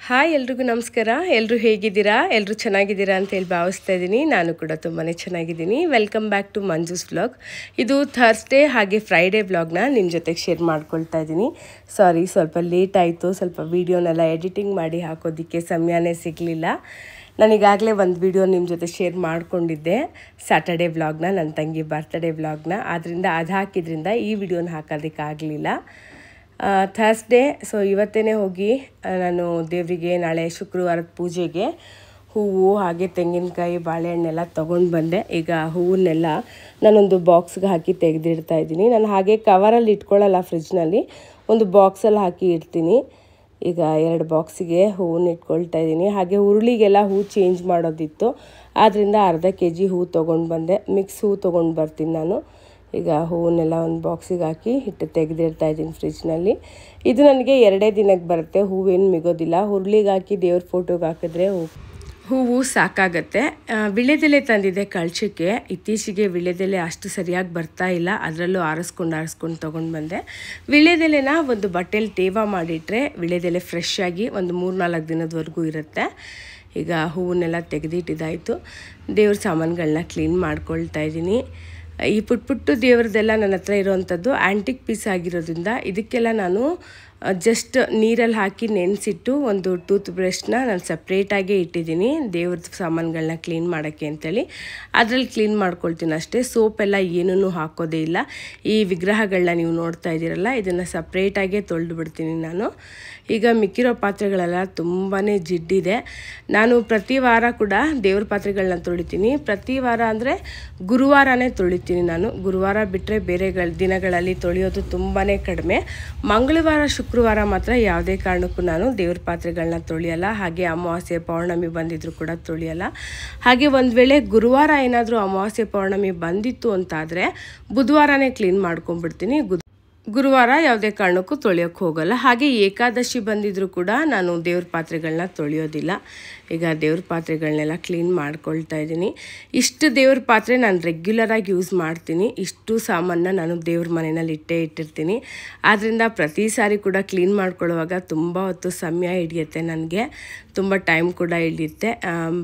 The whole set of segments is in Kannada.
ಹಾಯ್ ಎಲ್ರಿಗೂ ನಮಸ್ಕಾರ. ಎಲ್ಲರೂ ಹೇಗಿದ್ದೀರಾ? ಎಲ್ಲರೂ ಚೆನ್ನಾಗಿದ್ದೀರಾ ಅಂತ ಹೇಳಿ ಭಾವಿಸ್ತಾ ಇದ್ದೀನಿ. ನಾನು ಕೂಡ ತುಂಬಾ ಚೆನ್ನಾಗಿದ್ದೀನಿ. Welcome back to Manju's vlog. ಇದು ಥರ್ಸ್ಡೇ ಹಾಗೆ ಫ್ರೈಡೇ ವ್ಲಾಗ್ನ ನಿಮ್ಮ ಜೊತೆಗೆ ಶೇರ್ ಮಾಡ್ಕೊಳ್ತಾ ಇದ್ದೀನಿ. ಸಾರಿ, ಸ್ವಲ್ಪ ಲೇಟ್ ಆಯಿತು. ಸ್ವಲ್ಪ ವೀಡಿಯೋನೆಲ್ಲ ಎಡಿಟಿಂಗ್ ಮಾಡಿ ಹಾಕೋದಕ್ಕೆ ಸಮಯನೇ ಸಿಗಲಿಲ್ಲ. ನಾನೀಗಾಗಲೇ ಒಂದು ವಿಡಿಯೋ ನಿಮ್ಮ ಜೊತೆ ಶೇರ್ ಮಾಡ್ಕೊಂಡಿದ್ದೆ, ಸ್ಯಾಟರ್ಡೇ ವ್ಲಾಗ್ನ, ನನ್ನ ತಂಗಿ ಬರ್ತ್ಡೇ ವ್ಲಾಗ್ನ. ಆದ್ದರಿಂದ ಅದು ಹಾಕಿದ್ರಿಂದ ಈ ವಿಡಿಯೋನ ಹಾಕೋದಕ್ಕಾಗಲಿಲ್ಲ. ಥರ್ಸ್ಡೇ, ಸೊ ಇವತ್ತೇ ಹೋಗಿ ನಾನು ದೇವರಿಗೆ ನಾಳೆ ಶುಕ್ರವಾರದ ಪೂಜೆಗೆ ಹೂವು ಹಾಗೆ ತೆಂಗಿನಕಾಯಿ ಬಾಳೆಹಣ್ಣೆಲ್ಲ ತೊಗೊಂಡು ಬಂದೆ. ಈಗ ಹೂವನ್ನೆಲ್ಲ ನಾನೊಂದು ಬಾಕ್ಸ್ಗೆ ಹಾಕಿ ತೆಗೆದಿಡ್ತಾ ಇದ್ದೀನಿ. ನಾನು ಹಾಗೆ ಕವರಲ್ಲಿ ಇಟ್ಕೊಳ್ಳಲ್ಲ, ಫ್ರಿಜ್ನಲ್ಲಿ ಒಂದು ಬಾಕ್ಸಲ್ಲಿ ಹಾಕಿ ಇಡ್ತೀನಿ. ಈಗ 2 ಬಾಕ್ಸಿಗೆ ಹೂವನ್ನ ಇಟ್ಕೊಳ್ತಾ ಇದ್ದೀನಿ. ಹಾಗೆ ಹುರುಳಿಗೆಲ್ಲ ಹೂ ಚೇಂಜ್ ಮಾಡೋದಿತ್ತು, ಆದ್ದರಿಂದ ಅರ್ಧ kg ಹೂ ತೊಗೊಂಡು ಬಂದೆ. ಮಿಕ್ಸ್ ಹೂ ತೊಗೊಂಡು ಬರ್ತೀನಿ ನಾನು. ಈಗ ಹೂವನ್ನೆಲ್ಲ ಒಂದು ಬಾಕ್ಸಿಗೆ ಹಾಕಿ ಇಟ್ಟು ತೆಗೆದಿಡ್ತಾ ಇದ್ದೀನಿ ಫ್ರಿಜ್ನಲ್ಲಿ. ಇದು ನನಗೆ 2 ದಿನಕ್ಕೆ ಬರುತ್ತೆ, ಹೂವೇನು ಮಿಗೋದಿಲ್ಲ. ಹುರುಳಿಗೆ ಹಾಕಿ ದೇವ್ರ ಫೋಟೋಗೆ ಹಾಕಿದ್ರೆ ಹೂವು ಸಾಕಾಗತ್ತೆ. ವಿಳ್ಯದೆಲೆ ತಂದಿದ್ದೆ ಕಳಚಕ್ಕೆ. ಇತ್ತೀಚೆಗೆ ವಿಳ್ಯದೆಲೆ ಅಷ್ಟು ಸರಿಯಾಗಿ ಬರ್ತಾ ಇಲ್ಲ, ಅದರಲ್ಲೂ ಆರಿಸ್ಕೊಂಡು ತೊಗೊಂಡು ಬಂದೆ. ವಿಳ್ಯದೆಲೆನ ಒಂದು ಬಟ್ಟೆಲಿ ತೇವ ಮಾಡಿಟ್ರೆ ವಿಳ್ಯದೆಲೆ ಫ್ರೆಶ್ ಆಗಿ ಒಂದು 3-4 ದಿನದವರೆಗೂ ಇರುತ್ತೆ. ಈಗ ಹೂವನ್ನೆಲ್ಲ ತೆಗೆದಿಟ್ಟಿದ್ದಾಯಿತು. ದೇವ್ರ ಸಾಮಾನುಗಳನ್ನ ಕ್ಲೀನ್ ಮಾಡ್ಕೊಳ್ತಾ ಇದ್ದೀನಿ. ಈ ಪುಟ್ಟು ದೇವ್ರದ್ದೆಲ್ಲ ನನ್ನ ಹತ್ರ ಇರೋವಂಥದ್ದು ಆ್ಯಂಟಿಕ್ ಪೀಸ್ ಆಗಿರೋದ್ರಿಂದ ಇದಕ್ಕೆಲ್ಲ ನಾನು ಜಸ್ಟ್ ನೀರಲ್ಲಿ ಹಾಕಿ ನೆನೆಸಿಟ್ಟು ಒಂದು ಟೂತ್ ಬ್ರಷ್ನ ನಾನು ಸಪ್ರೇಟಾಗೇ ಇಟ್ಟಿದ್ದೀನಿ ದೇವ್ರದ್ದು ಸಾಮಾನುಗಳನ್ನ ಕ್ಲೀನ್ ಮಾಡೋಕ್ಕೆ ಅಂತೇಳಿ. ಅದರಲ್ಲಿ ಕ್ಲೀನ್ ಮಾಡ್ಕೊಳ್ತೀನಿ ಅಷ್ಟೇ. ಸೋಪೆಲ್ಲ ಏನೂ ಹಾಕೋದೇ ಇಲ್ಲ. ಈ ವಿಗ್ರಹಗಳನ್ನ ನೀವು ನೋಡ್ತಾ ಇದ್ದೀರಲ್ಲ, ಇದನ್ನು ಸಪ್ರೇಟಾಗೇ ತೊಳೆದು ಬಿಡ್ತೀನಿ ನಾನು. ಈಗ ಮಿಕ್ಕಿರೋ ಪಾತ್ರೆಗಳೆಲ್ಲ ತುಂಬಾ ಜಿಡ್ಡಿದೆ. ನಾನು ಪ್ರತಿ ವಾರ ಕೂಡ ದೇವ್ರ ಪಾತ್ರೆಗಳನ್ನ ತೊಳಿತೀನಿ. ಪ್ರತಿ ವಾರ ಅಂದರೆ ಗುರುವಾರನೇ ತೊಳಿತೀನಿ ನಾನು. ಗುರುವಾರ ಬಿಟ್ಟರೆ ಬೇರೆ ದಿನಗಳಲ್ಲಿ ತೊಳೆಯೋದು ತುಂಬಾ ಕಡಿಮೆ. ಮಂಗಳವಾರ ಶುಕ್ರವಾರ ಮಾತ್ರ ಯಾವುದೇ ಕಾರಣಕ್ಕೂ ನಾನು ದೇವ್ರ ಪಾತ್ರೆಗಳನ್ನ ತೊಳೆಯಲ್ಲ. ಹಾಗೆ ಅಮಾವಾಸ್ಯೆ ಪೌರ್ಣಮಿ ಬಂದಿದ್ರು ಕೂಡ ತೊಳೆಯಲ್ಲ. ಹಾಗೆ ಒಂದು ವೇಳೆ ಗುರುವಾರ ಏನಾದರೂ ಅಮಾವಾಸ್ಯೆ ಪೌರ್ಣಮಿ ಬಂದಿತ್ತು ಅಂತಾದರೆ ಬುಧವಾರನೇ ಕ್ಲೀನ್ ಮಾಡ್ಕೊಂಡ್ಬಿಡ್ತೀನಿ. ಗುರುವಾರ ಯಾವುದೇ ಕಾರಣಕ್ಕೂ ತೊಳೆಯೋಕ್ಕೆ ಹೋಗಲ್ಲ. ಹಾಗೆ ಏಕಾದಶಿ ಬಂದಿದ್ರೂ ಕೂಡ ನಾನು ದೇವ್ರ ಪಾತ್ರೆಗಳನ್ನ ತೊಳೆಯೋದಿಲ್ಲ. ಈಗ ದೇವ್ರ ಪಾತ್ರೆಗಳನ್ನೆಲ್ಲ ಕ್ಲೀನ್ ಮಾಡ್ಕೊಳ್ತಾ ಇದ್ದೀನಿ. ಇಷ್ಟು ದೇವ್ರ ಪಾತ್ರೆ ನಾನು ರೆಗ್ಯುಲರಾಗಿ ಯೂಸ್ ಮಾಡ್ತೀನಿ. ಇಷ್ಟು ಸಾಮಾನನ್ನ ನಾನು ದೇವ್ರ ಮನೆಯಲ್ಲಿ ಇಟ್ಟಿರ್ತೀನಿ. ಆದ್ದರಿಂದ ಪ್ರತಿ ಸಾರಿ ಕೂಡ ಕ್ಲೀನ್ ಮಾಡ್ಕೊಳ್ಳುವಾಗ ತುಂಬ ಹೊತ್ತು ಸಮಯ ಹಿಡಿಯುತ್ತೆ, ನನಗೆ ತುಂಬ ಟೈಮ್ ಕೂಡ ಹಿಡಿಯುತ್ತೆ.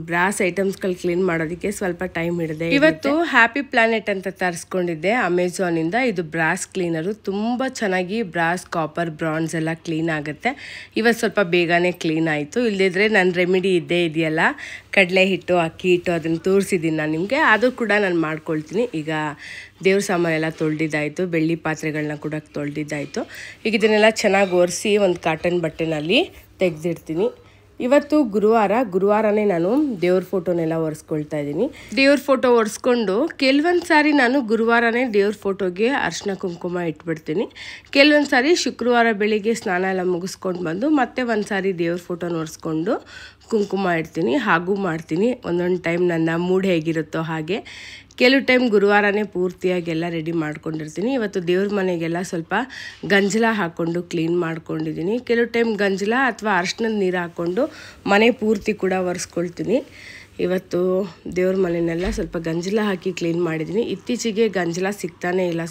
ಬ್ರಾಸ್ ಐಟಮ್ಸ್ಗಳು ಕ್ಲೀನ್ ಮಾಡೋದಕ್ಕೆ ಸ್ವಲ್ಪ ಟೈಮ್ ಹಿಡಿದೆ. ಇವತ್ತು ಹ್ಯಾಪಿ ಪ್ಲಾನೆಟ್ ಅಂತ ತರಿಸ್ಕೊಂಡಿದ್ದೆ ಅಮೆಝಾನಿಂದ. ಇದು ಬ್ರಾಸ್ ಕ್ಲೀನರು. ತುಂಬ ಚೆನ್ನಾಗಿ ಬ್ರಾಸ್, ಕಾಪರ್, ಬ್ರಾನ್ಸ್ ಎಲ್ಲ ಕ್ಲೀನ್ ಆಗುತ್ತೆ. ಇವತ್ತು ಸ್ವಲ್ಪ ಬೇಗನೆ ಕ್ಲೀನ್ ಆಯಿತು. ಇಲ್ಲದಿದ್ದರೆ ನನ್ನ ರೆಮಿಡಿ ಇದೆಯಲ್ಲ, ಕಡಲೆ ಹಿಟ್ಟು, ಅಕ್ಕಿ ಹಿಟ್ಟು, ಅದನ್ನು ತೋರಿಸಿದ್ದೀನಿ ನಾನು ನಿಮಗೆ. ಅದು ಕೂಡ ನಾನು ಮಾಡ್ಕೊಳ್ತೀನಿ. ಈಗ ದೇವ್ರ ಸಾಮಾನೆಲ್ಲ ತೊಳೆದಿದ್ದಾಯಿತು, ಬೆಳ್ಳಿ ಪಾತ್ರೆಗಳನ್ನ ಕೂಡ ತೊಳೆದಿದ್ದಾಯಿತು. ಈಗ ಇದನ್ನೆಲ್ಲ ಚೆನ್ನಾಗಿ ಒರೆಸಿ ಒಂದು ಕಾಟನ್ ಬಟ್ಟೆನಲ್ಲಿ ತೆಗೆದಿಡ್ತೀನಿ. ಇವತ್ತು ಗುರುವಾರನೇ ನಾನು ದೇವ್ರ ಫೋಟೋನೆಲ್ಲ ಒರೆಸ್ಕೊಳ್ತಾ ಇದ್ದೀನಿ. ದೇವ್ರ ಫೋಟೋ ಒರೆಸ್ಕೊಂಡು ಕೆಲವೊಂದು ಸಾರಿ ನಾನು ಗುರುವಾರನೇ ದೇವ್ರ ಫೋಟೋಗೆ ಅರಿಶಿನ ಕುಂಕುಮ ಇಟ್ಬಿಡ್ತೀನಿ. ಕೆಲವೊಂದು ಸಾರಿ ಶುಕ್ರವಾರ ಬೆಳಿಗ್ಗೆ ಸ್ನಾನ ಎಲ್ಲ ಮುಗಿಸ್ಕೊಂಡು ಬಂದು ಮತ್ತೆ ಒಂದು ಸಾರಿ ದೇವ್ರ ಫೋಟೋನ ಒರೆಸ್ಕೊಂಡು ಕುಂಕುಮ ಇಡ್ತೀನಿ. ಹಾಗೂ ಮಾಡ್ತೀನಿ. ಒಂದೊಂದು ಟೈಮ್ ನನ್ನ ಮೂಡ್ ಹೇಗಿರುತ್ತೋ ಹಾಗೆ. ಕೆಲವು ಟೈಮ್ ಗುರುವಾರನೇ ಪೂರ್ತಿಯಾಗಿ ಎಲ್ಲ ರೆಡಿ ಮಾಡ್ಕೊಂಡಿರ್ತೀನಿ. ಇವತ್ತು ದೇವ್ರ ಮನೆಗೆಲ್ಲ ಸ್ವಲ್ಪ ಗಂಜಲ ಹಾಕ್ಕೊಂಡು ಕ್ಲೀನ್ ಮಾಡ್ಕೊಂಡಿದ್ದೀನಿ. ಕೆಲವು ಟೈಮ್ ಗಂಜಲ ಅಥವಾ ಅರಿಶಿನದ ನೀರು ಹಾಕ್ಕೊಂಡು ಮನೆ ಪೂರ್ತಿ ಕೂಡ ಒರೆಸ್ಕೊಳ್ತೀನಿ. ಇವತ್ತು ದೇವ್ರ ಮನೆಯನ್ನೆಲ್ಲ ಸ್ವಲ್ಪ ಗಂಜಲ ಹಾಕಿ ಕ್ಲೀನ್ ಮಾಡಿದ್ದೀನಿ. ಇತ್ತೀಚೆಗೆ ಗಂಜಲ ಸಿಗ್ತಾನೇ ಇಲ್ಲ.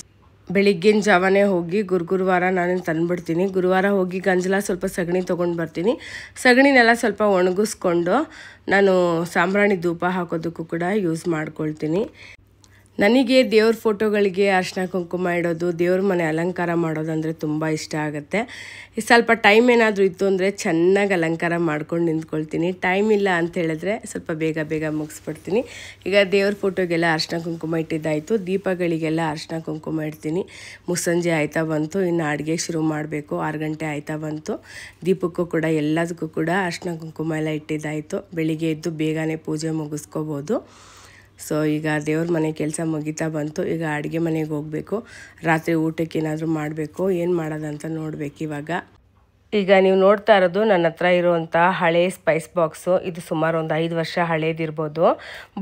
ಬೆಳಿಗ್ಗಿನ ಜಾವನೇ ಹೋಗಿ ಗುರುವಾರ ನಾನು ತಂದುಬಿಡ್ತೀನಿ. ಗುರುವಾರ ಹೋಗಿ ಗಂಜಲ ಸ್ವಲ್ಪ ಸಗಣಿ ತೊಗೊಂಡು ಬರ್ತೀನಿ. ಸಗಣಿನೆಲ್ಲ ಸ್ವಲ್ಪ ಒಣಗಿಸ್ಕೊಂಡು ನಾನು ಸಾಂಬ್ರಾಣಿ ಧೂಪ ಹಾಕೋದಕ್ಕೂ ಕೂಡ ಯೂಸ್ ಮಾಡ್ಕೊಳ್ತೀನಿ. ನನಗೆ ದೇವ್ರ ಫೋಟೋಗಳಿಗೆ ಅರಿಶಿನ ಕುಂಕುಮ ಇಡೋದು, ದೇವ್ರ ಮನೆ ಅಲಂಕಾರ ಮಾಡೋದು ಅಂದರೆ ತುಂಬ ಇಷ್ಟ ಆಗುತ್ತೆ. ಸ್ವಲ್ಪ ಟೈಮ್ ಏನಾದರೂ ಇತ್ತು ಅಂದರೆ ಚೆನ್ನಾಗಿ ಅಲಂಕಾರ ಮಾಡ್ಕೊಂಡು ನಿಂತ್ಕೊಳ್ತೀನಿ. ಟೈಮ್ ಇಲ್ಲ ಅಂತ ಹೇಳಿದ್ರೆ ಸ್ವಲ್ಪ ಬೇಗ ಮುಗಿಸ್ಬಿಡ್ತೀನಿ. ಈಗ ದೇವ್ರ ಫೋಟೋಗೆಲ್ಲ ಅರಿಶಿನ ಕುಂಕುಮ ಇಟ್ಟಿದ್ದಾಯಿತು. ದೀಪಗಳಿಗೆಲ್ಲ ಅರಿಶಿನ ಕುಂಕುಮ ಇಡ್ತೀನಿ. ಮುಸ್ಸಂಜೆ ಆಯ್ತಾ ಬಂತು, ಇನ್ನು ಅಡುಗೆ ಶುರು ಮಾಡಬೇಕು. 6 ಗಂಟೆ ಆಯ್ತಾ ಬಂತು. ದೀಪಕ್ಕೂ ಕೂಡ ಎಲ್ಲದಕ್ಕೂ ಕೂಡ ಅರಿಶಿನ ಕುಂಕುಮ ಎಲ್ಲ ಇಟ್ಟಿದ್ದಾಯಿತು. ಬೆಳಿಗ್ಗೆ ಎದ್ದು ಬೇಗನೆ ಪೂಜೆ ಮುಗಿಸ್ಕೋಬೋದು. ಸೊ ಈಗ ದೇವ್ರ ಮನೆ ಕೆಲಸ ಮುಗಿತಾ ಬಂತು. ಈಗ ಅಡುಗೆ ಮನೆಗೆ ಹೋಗಬೇಕು. ರಾತ್ರಿ ಊಟಕ್ಕೆ ಏನಾದರೂ ಮಾಡಬೇಕು. ಏನು ಮಾಡೋದಂತ ನೋಡಬೇಕು ಇವಾಗ. ಈಗ ನೀವು ನೋಡ್ತಾ ಇರೋದು ನನ್ನ ಹತ್ರ ಇರುವಂಥ ಹಳೆ ಸ್ಪೈಸ್ ಬಾಕ್ಸು. ಇದು ಸುಮಾರು ಒಂದು 5 ವರ್ಷ ಹಳೇದಿರ್ಬೋದು.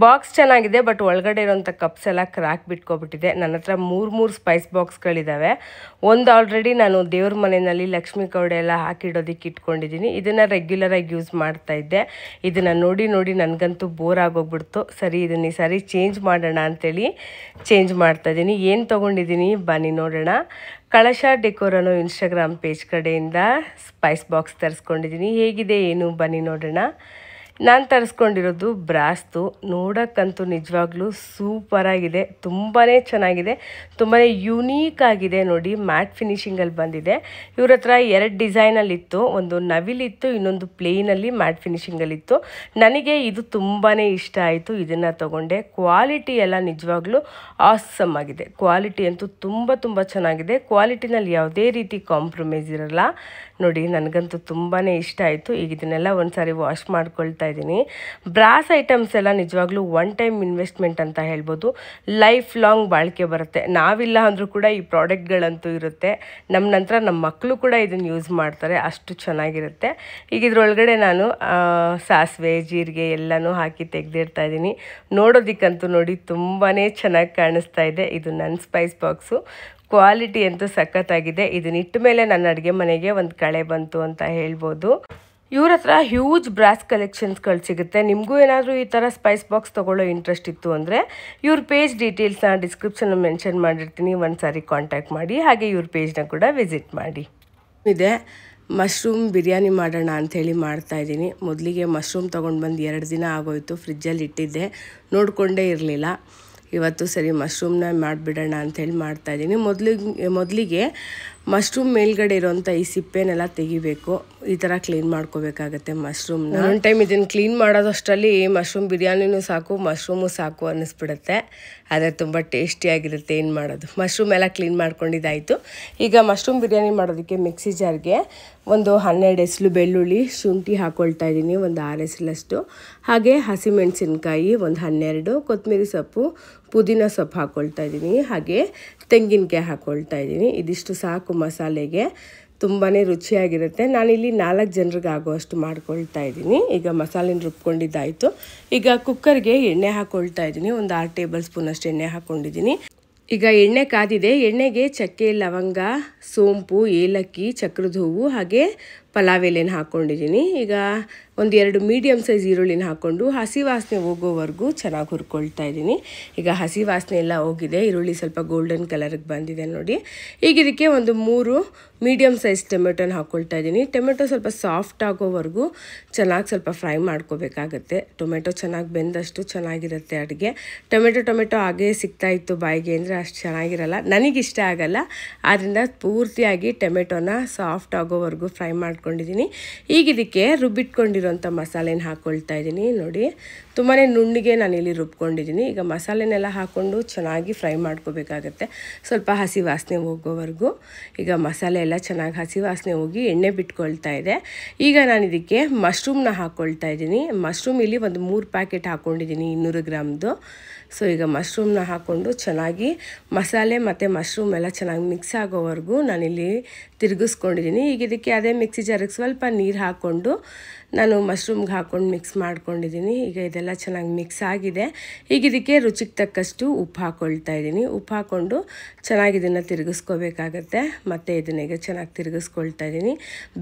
ಬಾಕ್ಸ್ ಚೆನ್ನಾಗಿದೆ, ಬಟ್ ಒಳಗಡೆ ಇರೋಂಥ ಕಪ್ಸ್ ಎಲ್ಲ ಕ್ರ್ಯಾಕ್ ಬಿಟ್ಕೊಬಿಟ್ಟಿದೆ. ನನ್ನ ಹತ್ರ 3 ಸ್ಪೈಸ್ ಬಾಕ್ಸ್ಗಳಿದ್ದಾವೆ. ಒಂದು ಆಲ್ರೆಡಿ ನಾನು ದೇವ್ರ ಮನೆಯಲ್ಲಿ ಲಕ್ಷ್ಮೀ ಕವಡೆ ಎಲ್ಲ ಹಾಕಿಡೋದಕ್ಕೆ ಇಟ್ಕೊಂಡಿದ್ದೀನಿ. ಇದನ್ನು ರೆಗ್ಯುಲರಾಗಿ ಯೂಸ್ ಮಾಡ್ತಾಯಿದ್ದೆ. ಇದನ್ನು ನೋಡಿ ನನಗಂತೂ ಬೋರ್ ಆಗೋಗ್ಬಿಡ್ತು. ಸರಿ, ಇದನ್ನು ಈ ಸಾರಿ ಚೇಂಜ್ ಮಾಡೋಣ ಅಂಥೇಳಿ ಚೇಂಜ್ ಮಾಡ್ತಾಯಿದ್ದೀನಿ. ಏನು ತೊಗೊಂಡಿದ್ದೀನಿ ಬನ್ನಿ ನೋಡೋಣ. ಕಳಶ ಡೆಕೋರ್ ಅನ್ನೋ ಇನ್ಸ್ಟಾಗ್ರಾಮ್ ಪೇಜ್ ಕಡೆಯಿಂದ ಸ್ಪೈಸ್ ಬಾಕ್ಸ್ ತರಿಸ್ಕೊಂಡಿದ್ದೀನಿ. ಹೇಗಿದೆ ಏನು ಬನ್ನಿ ನೋಡೋಣ. ನಾನು ತರಿಸ್ಕೊಂಡಿರೋದು ಬ್ರಾಸ್ದು. ನೋಡೋಕ್ಕಂತೂ ನಿಜವಾಗ್ಲೂ ಸೂಪರಾಗಿದೆ, ತುಂಬಾ ಚೆನ್ನಾಗಿದೆ, ತುಂಬಾ ಯುನೀಕ್ ಆಗಿದೆ. ನೋಡಿ ಮ್ಯಾಟ್ ಫಿನಿಷಿಂಗಲ್ಲಿ ಬಂದಿದೆ. ಇವ್ರ ಹತ್ರ 2 ಡಿಸೈನಲ್ಲಿತ್ತು, ಒಂದು ನವಿಲಿತ್ತು, ಇನ್ನೊಂದು ಪ್ಲೇನಲ್ಲಿ ಮ್ಯಾಟ್ ಫಿನಿಷಿಂಗಲ್ಲಿತ್ತು. ನನಗೆ ಇದು ತುಂಬಾ ಇಷ್ಟ ಆಯಿತು, ಇದನ್ನು ತಗೊಂಡೆ. ಕ್ವಾಲಿಟಿ ಎಲ್ಲ ನಿಜವಾಗ್ಲೂ ಆಸಮ್ ಆಗಿದೆ. ಕ್ವಾಲಿಟಿ ಅಂತೂ ತುಂಬ ಚೆನ್ನಾಗಿದೆ. ಕ್ವಾಲಿಟಿನಲ್ಲಿ ಯಾವುದೇ ರೀತಿ ಕಾಂಪ್ರಮೈಸ್ ಇರಲ್ಲ. ನೋಡಿ ನನಗಂತೂ ತುಂಬಾ ಇಷ್ಟ ಆಯಿತು. ಈಗ ಇದನ್ನೆಲ್ಲ ಒಂದ್ಸಾರಿ ವಾಶ್ ಮಾಡ್ಕೊಳ್ತಾ ಇದ್ದೀನಿ. ಬ್ರಾಸ್ ಐಟಮ್ಸ್ ಎಲ್ಲ ನಿಜವಾಗ್ಲೂ ಒನ್ ಟೈಮ್ ಇನ್ವೆಸ್ಟ್ಮೆಂಟ್ ಅಂತ ಹೇಳ್ಬೋದು. ಲೈಫ್ ಲಾಂಗ್ ಬಾಳಿಕೆ ಬರುತ್ತೆ. ನಾವಿಲ್ಲ ಅಂದರೂ ಕೂಡ ಈ ಪ್ರಾಡಕ್ಟ್ಗಳಂತೂ ಇರುತ್ತೆ. ನಮ್ಮ ನಂತರ ನಮ್ಮ ಮಕ್ಕಳು ಕೂಡ ಇದನ್ನು ಯೂಸ್ ಮಾಡ್ತಾರೆ, ಅಷ್ಟು ಚೆನ್ನಾಗಿರುತ್ತೆ. ಈಗ ಇದ್ರೊಳಗಡೆ ನಾನು ಸಾಸಿವೆ ಜೀರಿಗೆ ಎಲ್ಲನೂ ಹಾಕಿ ತೆಗೆದಿಡ್ತಾ ಇದ್ದೀನಿ. ನೋಡೋದಕ್ಕಂತೂ ನೋಡಿ ತುಂಬಾ ಚೆನ್ನಾಗಿ ಕಾಣಿಸ್ತಾ ಇದೆ. ಇದು ನನ್ನ ಸ್ಪೈಸ್ ಬಾಕ್ಸು. ಕ್ವಾಲಿಟಿ ಅಂತೂ ಸಖತ್ತಾಗಿದೆ. ಇದನ್ನ ಇಟ್ಟ ಮೇಲೆ ನನ್ನ ಅಡುಗೆ ಮನೆಗೆ ಒಂದು ಕಳೆ ಬಂತು ಅಂತ ಹೇಳ್ಬೋದು. ಇವ್ರ ಹತ್ರ ಹ್ಯೂಜ್ ಬ್ರಾಸ್ ಕಲೆಕ್ಷನ್ಸ್ಗಳು ಸಿಗುತ್ತೆ. ನಿಮಗೂ ಏನಾದರೂ ಈ ಥರ ಸ್ಪೈಸ್ ಬಾಕ್ಸ್ ತೊಗೊಳ್ಳೋ ಇಂಟ್ರೆಸ್ಟ್ ಇತ್ತು ಅಂದರೆ ಇವ್ರ ಪೇಜ್ ಡೀಟೇಲ್ಸ್ನ ಡಿಸ್ಕ್ರಿಪ್ಷನಲ್ಲಿ ಮೆನ್ಷನ್ ಮಾಡಿರ್ತೀನಿ, ಒಂದು ಸಾರಿ ಕಾಂಟ್ಯಾಕ್ಟ್ ಮಾಡಿ. ಹಾಗೆ ಇವ್ರ ಪೇಜ್ನ ಕೂಡ ವಿಸಿಟ್ ಮಾಡಿ. ಇದೆ ಮಶ್ರೂಮ್ ಬಿರಿಯಾನಿ ಮಾಡೋಣ ಅಂಥೇಳಿ ಮಾಡ್ತಾಯಿದ್ದೀನಿ. ಮೊದಲಿಗೆ ಮಶ್ರೂಮ್ ತೊಗೊಂಡು ಬಂದು 2 ದಿನ ಆಗೋಯಿತು, ಫ್ರಿಜ್ಜಲ್ಲಿ ಇಟ್ಟಿದ್ದೆ, ನೋಡಿಕೊಂಡೇ ಇರಲಿಲ್ಲ. ಇವತ್ತು ಸರಿ ಮಶ್ರೂಮ್ನ ಮಾಡಿಬಿಡೋಣ ಅಂಥೇಳಿ ಮಾಡ್ತಾಯಿದ್ದೀನಿ. ಮೊದಲಿಗೆ ಮಶ್ರೂಮ್ ಮೇಲ್ಗಡೆ ಇರೋಂಥ ಈ ಸಿಪ್ಪೆನೆಲ್ಲ ತೆಗಿಬೇಕು. ಈ ಥರ ಕ್ಲೀನ್ ಮಾಡ್ಕೋಬೇಕಾಗತ್ತೆ ಮಶ್ರೂಮ್ನ. ಒಂದು ಟೈಮ್ ಇದನ್ನು ಕ್ಲೀನ್ ಮಾಡೋದಷ್ಟರಲ್ಲಿ ಮಶ್ರೂಮ್ ಬಿರಿಯಾನಿನೂ ಸಾಕು, ಮಶ್ರೂಮು ಸಾಕು ಅನ್ನಿಸ್ಬಿಡುತ್ತೆ. ಆದರೆ ತುಂಬ ಟೇಸ್ಟಿಯಾಗಿರುತ್ತೆ. ಏನು ಮಾಡೋದು, ಮಶ್ರೂಮ್ ಎಲ್ಲ ಕ್ಲೀನ್ ಮಾಡ್ಕೊಂಡಿದ್ದಾಯಿತು. ಈಗ ಮಶ್ರೂಮ್ ಬಿರಿಯಾನಿ ಮಾಡೋದಕ್ಕೆ ಮಿಕ್ಸಿ ಜಾರ್ಗೆ ಒಂದು 12 ಎಸಳು ಬೆಳ್ಳುಳ್ಳಿ, ಶುಂಠಿ ಹಾಕ್ಕೊಳ್ತಾ ಇದ್ದೀನಿ, ಒಂದು 6 ಎಸಳಷ್ಟು. ಹಾಗೆ ಹಸಿಮೆಣಸಿನ್ಕಾಯಿ ಒಂದು 12, ಕೊತ್ತಂಬರಿ ಸೊಪ್ಪು, ಪುದೀನ ಸೊಪ್ಪು ಹಾಕ್ಕೊಳ್ತಾ ಇದ್ದೀನಿ. ಹಾಗೆ ತೆಂಗಿನಕಾಯಿ ಹಾಕ್ಕೊಳ್ತಾ ಇದ್ದೀನಿ. ಇದಿಷ್ಟು ಸಾಕು ಮಸಾಲೆಗೆ, ತುಂಬಾ ರುಚಿಯಾಗಿರುತ್ತೆ. ನಾನಿಲ್ಲಿ 4 ಜನರಿಗೆ ಆಗುವಷ್ಟು ಮಾಡ್ಕೊಳ್ತಾ ಇದ್ದೀನಿ. ಈಗ ಮಸಾಲೆನ ರುಬ್ಕೊಂಡಿದ್ದಾಯಿತು. ಈಗ ಕುಕ್ಕರ್ಗೆ ಎಣ್ಣೆ ಹಾಕ್ಕೊಳ್ತಾ ಇದ್ದೀನಿ. ಒಂದು 6 ಟೇಬಲ್ ಸ್ಪೂನ್ ಅಷ್ಟು ಎಣ್ಣೆ ಹಾಕ್ಕೊಂಡಿದ್ದೀನಿ. ಈಗ ಎಣ್ಣೆ ಕಾದಿದೆ. ಎಣ್ಣೆಗೆ ಚಕ್ಕೆ, ಲವಂಗ, ಸೋಂಪು, ಏಲಕ್ಕಿ, ಚಕ್ರದ ಹೂವು ಹಾಗೆ ಪಲಾವ್ ಎಲೆನ ಹಾಕ್ಕೊಂಡಿದ್ದೀನಿ. ಈಗ ಒಂದು 2 ಮೀಡಿಯಮ್ ಸೈಜ್ ಈರುಳ್ಳಿನ ಹಾಕ್ಕೊಂಡು ಹಸಿ ವಾಸನೆ ಹೋಗೋವರೆಗೂ ಚೆನ್ನಾಗಿ ಹುರ್ಕೊಳ್ತಾ ಇದ್ದೀನಿ. ಈಗ ಹಸಿ ವಾಸನೆ ಎಲ್ಲ ಹೋಗಿದೆ, ಈರುಳ್ಳಿ ಸ್ವಲ್ಪ ಗೋಲ್ಡನ್ ಕಲರ್ಗೆ ಬಂದಿದೆ ನೋಡಿ. ಈಗ ಇದಕ್ಕೆ ಒಂದು 3 ಮೀಡಿಯಮ್ ಸೈಜ್ ಟೊಮೆಟೊನ ಹಾಕ್ಕೊಳ್ತಾ ಇದ್ದೀನಿ. ಟೊಮೆಟೊ ಸ್ವಲ್ಪ ಸಾಫ್ಟ್ ಆಗೋವರೆಗೂ ಚೆನ್ನಾಗಿ ಸ್ವಲ್ಪ ಫ್ರೈ ಮಾಡ್ಕೋಬೇಕಾಗತ್ತೆ. ಟೊಮೆಟೊ ಚೆನ್ನಾಗಿ ಬೆಂದಷ್ಟು ಚೆನ್ನಾಗಿರುತ್ತೆ ಅಡುಗೆ. ಟೊಮೆಟೊ ಹಾಗೇ ಸಿಗ್ತಾಯಿತ್ತು ಬಾಯಿಗೆ ಅಂದರೆ ಅಷ್ಟು ಚೆನ್ನಾಗಿರಲ್ಲ, ನನಗಿಷ್ಟ ಆಗಲ್ಲ. ಆದ್ದರಿಂದ ಪೂರ್ತಿಯಾಗಿ ಟೊಮೆಟೊನ ಸಾಫ್ಟ್ ಆಗೋವರೆಗೂ ಫ್ರೈ ಮಾಡ್ಕೊಂಡಿದ್ದೀನಿ. ಈಗ ಇದಕ್ಕೆ ರುಬ್ಬಿಟ್ಕೊಂಡಿರೋಂಥ ಮಸಾಲೆನ ಹಾಕ್ಕೊಳ್ತಾ ಇದ್ದೀನಿ. ನೋಡಿ ತುಂಬಾ ನುಣ್ಣಗೆ ನಾನಿಲ್ಲಿ ರುಬ್ಕೊಂಡಿದ್ದೀನಿ. ಈಗ ಮಸಾಲೆನೆಲ್ಲ ಹಾಕ್ಕೊಂಡು ಚೆನ್ನಾಗಿ ಫ್ರೈ ಮಾಡ್ಕೋಬೇಕಾಗತ್ತೆ, ಸ್ವಲ್ಪ ಹಸಿ ವಾಸನೆ ಹೋಗೋವರೆಗೂ. ಈಗ ಮಸಾಲೆ ಎಲ್ಲ ಚೆನ್ನಾಗಿ ಹಸಿ ವಾಸನೆ ಹೋಗಿ ಎಣ್ಣೆ ಬಿಟ್ಕೊಳ್ತಾ ಇದೆ. ಈಗ ನಾನು ಇದಕ್ಕೆ ಮಶ್ರೂಮ್ನ ಹಾಕ್ಕೊಳ್ತಾ ಇದ್ದೀನಿ. ಮಶ್ರೂಮ್ ಇಲ್ಲಿ ಒಂದು 3 ಪ್ಯಾಕೆಟ್ ಹಾಕ್ಕೊಂಡಿದ್ದೀನಿ, 200 ಗ್ರಾಮ್ದು. ಸೊ ಈಗ ಮಶ್ರೂಮ್ನ ಹಾಕ್ಕೊಂಡು ಚೆನ್ನಾಗಿ ಮಸಾಲೆ ಮತ್ತು ಮಶ್ರೂಮ್ ಎಲ್ಲ ಚೆನ್ನಾಗಿ ಮಿಕ್ಸ್ ಆಗೋವರೆಗೂ ನಾನಿಲ್ಲಿ ತಿರುಗಿಸ್ಕೊಂಡಿದ್ದೀನಿ. ಈಗ ಇದಕ್ಕೆ ಅದೇ ಮಿಕ್ಸಿ ಜಾರಿಗೆ ಸ್ವಲ್ಪ ನೀರು ಹಾಕ್ಕೊಂಡು ನಾನು ಮಶ್ರೂಮ್ಗೆ ಹಾಕ್ಕೊಂಡು ಮಿಕ್ಸ್ ಮಾಡ್ಕೊಂಡಿದ್ದೀನಿ. ಈಗ ಇದೆಲ್ಲ ಚೆನ್ನಾಗಿ ಮಿಕ್ಸ್ ಆಗಿದೆ. ಈಗ ಇದಕ್ಕೆ ರುಚಿಗೆ ತಕ್ಕಷ್ಟು ಉಪ್ಪು ಹಾಕ್ಕೊಳ್ತಾ ಇದ್ದೀನಿ. ಉಪ್ಪು ಹಾಕ್ಕೊಂಡು ಚೆನ್ನಾಗಿ ಇದನ್ನು ತಿರುಗಿಸ್ಕೋಬೇಕಾಗತ್ತೆ. ಮತ್ತು ಇದನ್ನೇ ಚೆನ್ನಾಗಿ ತಿರುಗಿಸ್ಕೊಳ್ತಾ ಇದ್ದೀನಿ.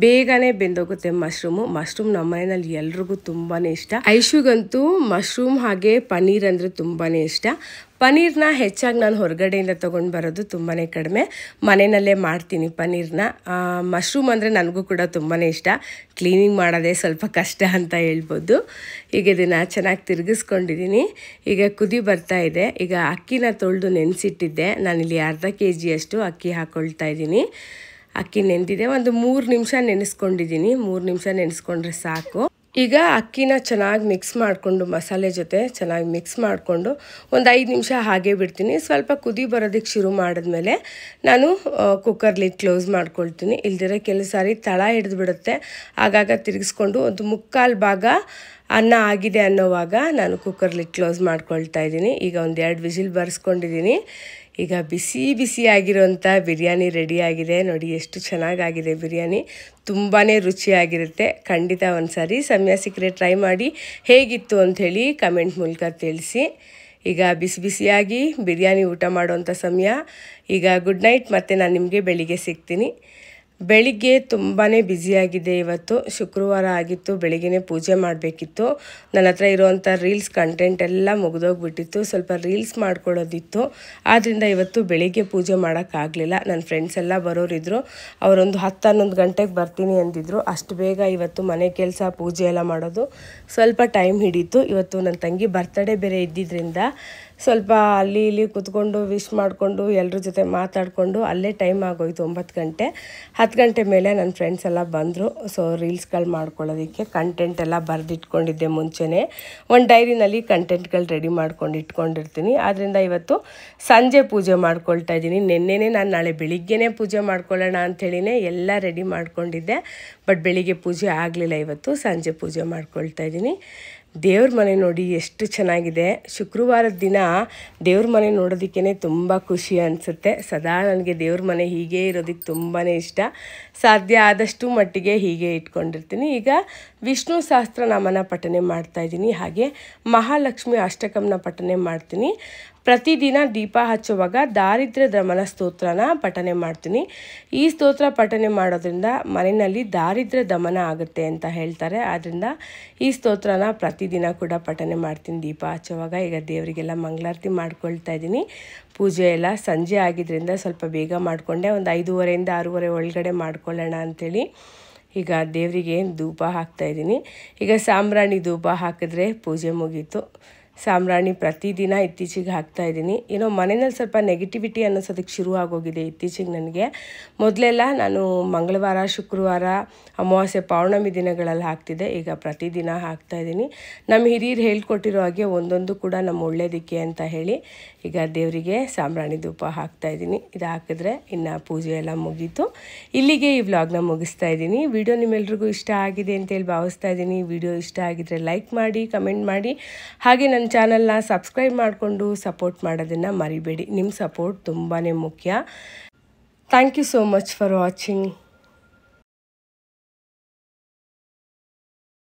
ಬೇಗನೆ ಬೆಂದೋಗುತ್ತೆ ಮಶ್ರೂಮ್ ನಮ್ಮ ಮನೆಯಲ್ಲಿ ಎಲ್ರಿಗೂ ತುಂಬಾ ಇಷ್ಟ. ಐಶುಗಂತೂ ಮಶ್ರೂಮ್ ಹಾಗೆ ಪನ್ನೀರ್ ಅಂದರೆ ತುಂಬಾ ಇಷ್ಟ. ಪನ್ನೀರ್ನ ಹೆಚ್ಚಾಗಿ ನಾನು ಹೊರಗಡೆಯಿಂದ ತೊಗೊಂಡು ಬರೋದು ತುಂಬಾ ಕಡಿಮೆ, ಮನೆಯಲ್ಲೇ ಮಾಡ್ತೀನಿ ಪನ್ನೀರ್ನ. ಮಶ್ರೂಮ್ ಅಂದರೆ ನನಗೂ ಕೂಡ ತುಂಬಾ ಇಷ್ಟ. ಕ್ಲೀನಿಂಗ್ ಮಾಡೋದೇ ಸ್ವಲ್ಪ ಕಷ್ಟ ಅಂತ ಹೇಳ್ಬೋದು. ಈಗ ಇದನ್ನು ಚೆನ್ನಾಗಿ ತಿರುಗಿಸ್ಕೊಂಡಿದ್ದೀನಿ. ಈಗ ಕುದಿ ಬರ್ತಾ ಇದೆ. ಈಗ ಅಕ್ಕಿನ ತೊಳೆದು ನೆನೆಸಿಟ್ಟಿದ್ದೆ. ನಾನಿಲ್ಲಿ ಅರ್ಧ kg ಅಕ್ಕಿ ಹಾಕ್ಕೊಳ್ತಾ ಇದ್ದೀನಿ. ಅಕ್ಕಿ ನೆಂದಿದೆ, ಒಂದು 3 ನಿಮಿಷ ನೆನೆಸ್ಕೊಂಡಿದ್ದೀನಿ. 3 ನಿಮಿಷ ನೆನೆಸ್ಕೊಂಡ್ರೆ ಸಾಕು. ಈಗ ಅಕ್ಕಿನ ಚೆನ್ನಾಗಿ ಮಿಕ್ಸ್ ಮಾಡಿಕೊಂಡು ಮಸಾಲೆ ಜೊತೆ ಚೆನ್ನಾಗಿ ಮಿಕ್ಸ್ ಮಾಡಿಕೊಂಡು ಒಂದು 5 ನಿಮಿಷ ಹಾಗೆ ಬಿಡ್ತೀನಿ. ಸ್ವಲ್ಪ ಕುದಿ ಬರೋದಕ್ಕೆ ಶುರು ಮಾಡಿದ್ಮೇಲೆ ನಾನು ಕುಕ್ಕರ್ ಲಿಡ್ ಕ್ಲೋಸ್ ಮಾಡ್ಕೊಳ್ತೀನಿ. ಇಲ್ದಿರೋ ಕೆಲವು ಸಾರಿ ತಳ ಹಿಡಿದು ಬಿಡುತ್ತೆ. ಆಗಾಗ ತಿರುಗಿಸ್ಕೊಂಡು ಒಂದು 3/4 ಭಾಗ ಅನ್ನ ಆಗಿದೆ ಅನ್ನೋವಾಗ ನಾನು ಕುಕ್ಕರ್ ಲಿಡ್ ಕ್ಲೋಸ್ ಮಾಡ್ಕೊಳ್ತಾ ಇದ್ದೀನಿ. ಈಗ ಒಂದು 2 ವಿಸಿಲ್ ಬರ್ಸ್ಕೊಂಡಿದ್ದೀನಿ. ಈಗ ಬಿಸಿ ಆಗಿರೋಂಥ ಬಿರಿಯಾನಿ ರೆಡಿಯಾಗಿದೆ. ನೋಡಿ ಎಷ್ಟು ಚೆನ್ನಾಗಾಗಿದೆ ಬಿರಿಯಾನಿ, ತುಂಬಾ ರುಚಿಯಾಗಿರುತ್ತೆ. ಖಂಡಿತ ಒಂದು ಸಾರಿ ಸಮಯ ಸಿಕ್ಕರೆ ಟ್ರೈ ಮಾಡಿ, ಹೇಗಿತ್ತು ಅಂಥೇಳಿ ಕಮೆಂಟ್ ಮೂಲಕ ತಿಳಿಸಿ. ಈಗ ಬಿಸಿಯಾಗಿ ಬಿರಿಯಾನಿ ಊಟ ಮಾಡೋವಂಥ ಸಮಯ. ಈಗ ಗುಡ್ ನೈಟ್, ಮತ್ತು ನಾನು ನಿಮಗೆ ಬೆಳಿಗ್ಗೆ ಸಿಗ್ತೀನಿ. ಬೆಳಿಗ್ಗೆ ತುಂಬಾ ಬ್ಯುಸಿಯಾಗಿದೆ ಇವತ್ತು. ಶುಕ್ರವಾರ ಆಗಿತ್ತು, ಬೆಳಿಗ್ಗೆನೇ ಪೂಜೆ ಮಾಡಬೇಕಿತ್ತು. ನನ್ನ ಹತ್ರ ಇರೋವಂಥ ರೀಲ್ಸ್ ಕಂಟೆಂಟ್ ಎಲ್ಲ ಮುಗಿದೋಗ್ಬಿಟ್ಟಿತ್ತು. ಸ್ವಲ್ಪ ರೀಲ್ಸ್ ಮಾಡ್ಕೊಳ್ಳೋದಿತ್ತು. ಆದ್ದರಿಂದ ಇವತ್ತು ಬೆಳಿಗ್ಗೆ ಪೂಜೆ ಮಾಡೋಕ್ಕಾಗಲಿಲ್ಲ. ನನ್ನ ಫ್ರೆಂಡ್ಸ್ ಎಲ್ಲ ಬರೋರಿದ್ದರು. ಅವರೊಂದು 10-11 ಗಂಟೆಗೆ ಬರ್ತೀನಿ ಅಂದಿದ್ರು. ಅಷ್ಟು ಬೇಗ ಇವತ್ತು ಮನೆ ಕೆಲಸ ಪೂಜೆ ಎಲ್ಲ ಮಾಡೋದು ಸ್ವಲ್ಪ ಟೈಮ್ ಹಿಡೀತು. ಇವತ್ತು ನನ್ನ ತಂಗಿ ಬರ್ತಡೇ ಬೇರೆ ಇದ್ದಿದ್ದರಿಂದ ಸ್ವಲ್ಪ ಅಲ್ಲಿ ಇಲ್ಲಿ ಕೂತ್ಕೊಂಡು ವಿಶ್ ಮಾಡಿಕೊಂಡು ಎಲ್ಲರ ಜೊತೆ ಮಾತಾಡಿಕೊಂಡು ಅಲ್ಲೇ ಟೈಮ್ ಆಗೋಯ್ತು 9 ಗಂಟೆ. 10 ಗಂಟೆ ಮೇಲೆ ನನ್ನ ಫ್ರೆಂಡ್ಸ್ ಎಲ್ಲ ಬಂದರು. ಸೊ ರೀಲ್ಸ್ಗಳು ಮಾಡ್ಕೊಳ್ಳೋದಕ್ಕೆ ಕಂಟೆಂಟ್ ಎಲ್ಲ ಬರೆದಿಟ್ಕೊಂಡಿದ್ದೆ ಮುಂಚೆನೇ. ಒಂದು ಡೈರಿನಲ್ಲಿ ಕಂಟೆಂಟ್ಗಳು ರೆಡಿ ಮಾಡ್ಕೊಂಡು ಇಟ್ಕೊಂಡಿರ್ತೀನಿ. ಆದ್ದರಿಂದ ಇವತ್ತು ಸಂಜೆ ಪೂಜೆ ಮಾಡ್ಕೊಳ್ತಾ ಇದ್ದೀನಿ. ನೆನ್ನೆನೇ ನಾನು ನಾಳೆ ಬೆಳಿಗ್ಗೆನೇ ಪೂಜೆ ಮಾಡ್ಕೊಳ್ಳೋಣ ಅಂಥೇಳಿನೇ ಎಲ್ಲ ರೆಡಿ ಮಾಡ್ಕೊಂಡಿದ್ದೆ. ಬಟ್ ಬೆಳಿಗ್ಗೆ ಪೂಜೆ ಆಗಲಿಲ್ಲ. ಇವತ್ತು ಸಂಜೆ ಪೂಜೆ ಮಾಡ್ಕೊಳ್ತಾ ಇದ್ದೀನಿ. ದೇವ್ರ ಮನೆ ನೋಡಿ ಎಷ್ಟು ಚೆನ್ನಾಗಿದೆ. ಶುಕ್ರವಾರದ ದಿನ ದೇವ್ರ ಮನೆ ನೋಡೋದಕ್ಕೇ ತುಂಬ ಖುಷಿ ಅನಿಸುತ್ತೆ. ಸದಾ ನನಗೆ ದೇವ್ರ ಮನೆ ಹೀಗೆ ಇರೋದಕ್ಕೆ ತುಂಬಾ ಇಷ್ಟ. ಸಾಧ್ಯ ಆದಷ್ಟು ಮಟ್ಟಿಗೆ ಹೀಗೆ ಇಟ್ಕೊಂಡಿರ್ತೀನಿ. ಈಗ ವಿಷ್ಣು ಸಹಸ್ರನಾಮನ ಪಠನೆ ಮಾಡ್ತಾಯಿದ್ದೀನಿ. ಹಾಗೆ ಮಹಾಲಕ್ಷ್ಮಿ ಅಷ್ಟಕಂನ ಪಠನೆ ಮಾಡ್ತೀನಿ. ಪ್ರತಿದಿನ ದೀಪ ಹಚ್ಚುವಾಗ ದಾರಿದ್ರ್ಯ ದಮನ ಸ್ತೋತ್ರನ ಪಠನೆ ಮಾಡ್ತೀನಿ. ಈ ಸ್ತೋತ್ರ ಪಠನೆ ಮಾಡೋದ್ರಿಂದ ಮನೆಯಲ್ಲಿ ದಾರಿದ್ರ್ಯ ದಮನ ಆಗುತ್ತೆ ಅಂತ ಹೇಳ್ತಾರೆ. ಆದ್ದರಿಂದ ಈ ಸ್ತೋತ್ರನ ಪ್ರತಿದಿನ ಕೂಡ ಪಠನೆ ಮಾಡ್ತೀನಿ ದೀಪ ಹಚ್ಚುವಾಗ. ಈಗ ದೇವರಿಗೆಲ್ಲ ಮಂಗಳಾರತಿ ಮಾಡ್ಕೊಳ್ತಾ ಇದ್ದೀನಿ. ಪೂಜೆ ಎಲ್ಲ ಸಂಜೆ ಆಗಿದ್ದರಿಂದ ಸ್ವಲ್ಪ ಬೇಗ ಮಾಡಿಕೊಂಡೆ. ಒಂದು 5:30 6:30 ಒಳಗಡೆ ಮಾಡ್ಕೊಳ್ಳೋಣ ಅಂಥೇಳಿ ಈಗ ದೇವರಿಗೆ ಧೂಪ ಹಾಕ್ತಾಯಿದ್ದೀನಿ. ಈಗ ಸಾಂಬ್ರಾಣಿ ಧೂಪ ಹಾಕಿದ್ರೆ ಪೂಜೆ ಮುಗೀತು. ಸಾಂಬ್ರಾಣಿ ಪ್ರತಿದಿನ ಇತ್ತೀಚೆಗೆ ಹಾಕ್ತಾಯಿದ್ದೀನಿ. ಏನೋ ಮನೆಯಲ್ಲಿ ಸ್ವಲ್ಪ ನೆಗೆಟಿವಿಟಿ ಅನ್ನಿಸೋದಕ್ಕೆ ಶುರು ಆಗೋಗಿದೆ ಇತ್ತೀಚೆಗೆ ನನಗೆ. ಮೊದಲೆಲ್ಲ ನಾನು ಮಂಗಳವಾರ, ಶುಕ್ರವಾರ, ಅಮಾವಾಸ್ಯೆ, ಪೌರ್ಣಮಿ ದಿನಗಳಲ್ಲಿ ಹಾಕ್ತಿದ್ದೆ. ಈಗ ಪ್ರತಿದಿನ ಹಾಕ್ತಾಯಿದ್ದೀನಿ. ನಮ್ಮ ಹಿರಿಯರು ಹೇಳ್ಕೊಟ್ಟಿರೋ ಹಾಗೆ ಒಂದೊಂದು ಕೂಡ ನಮ್ಮ ಒಳ್ಳೆಯದಕ್ಕೆ ಅಂತ ಹೇಳಿ ಈಗ ದೇವರಿಗೆ ಸಾಂಬ್ರಾಣಿ ಧೂಪ ಹಾಕ್ತಾಯಿದ್ದೀನಿ. ಇದು ಹಾಕಿದ್ರೆ ಇನ್ನು ಪೂಜೆ ಎಲ್ಲ ಮುಗೀತು. ಇಲ್ಲಿಗೆ ಈ ವ್ಲಾಗ್ನ ಮುಗಿಸ್ತಾ ಇದ್ದೀನಿ. ವಿಡಿಯೋ ನಿಮ್ಮೆಲ್ರಿಗೂ ಇಷ್ಟ ಆಗಿದೆ ಅಂತೇಳಿ ಭಾವಿಸ್ತಾ ಇದ್ದೀನಿ. ವಿಡಿಯೋ ಇಷ್ಟ ಆಗಿದ್ರೆ ಲೈಕ್ ಮಾಡಿ, ಕಮೆಂಟ್ ಮಾಡಿ, ಹಾಗೆ ನನ್ನ ಚಾನಲ್ನ ಸಬ್ಸ್ಕ್ರೈಬ್ ಮಾಡಿಕೊಂಡು ಸಪೋರ್ಟ್ ಮಾಡೋದನ್ನು ಮರಿಬೇಡಿ. ನಿಮ್ಮ ಸಪೋರ್ಟ್ ತುಂಬಾ ಮುಖ್ಯ. Thank you so much for watching.